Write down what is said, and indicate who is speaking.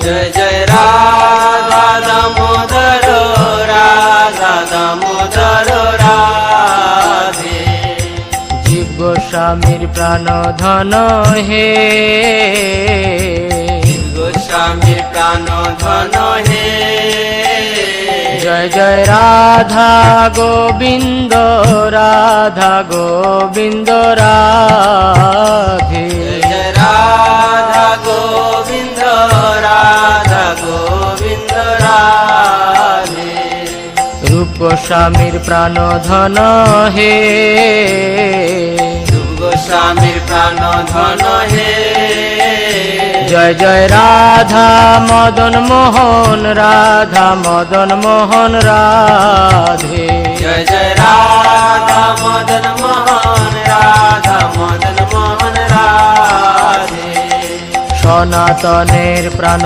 Speaker 1: जय जय राधा दामोदर राधा दामोदर राधे।
Speaker 2: জীব গোস্বামীর প্রাণ ধন হে,
Speaker 1: गोस्वामी प्राण धन हे।
Speaker 2: জয় জয় রাধা গোবিন্দ রাধা গোবিন্দ রাধে।
Speaker 1: जय जय राधा गोविंद राधा गोविंद राधे।
Speaker 2: রূপ গোস্বামীর প্রাণ ধন হে,
Speaker 1: गोस्वामी प्राण धन हे।
Speaker 2: জয় জয় রাধা মদন মোহন রাধা মদন মোহন রাধে।
Speaker 1: जय जय राधा मदन मोहन राधा मदन मोहन राधे।
Speaker 2: সনাতনের প্রাণ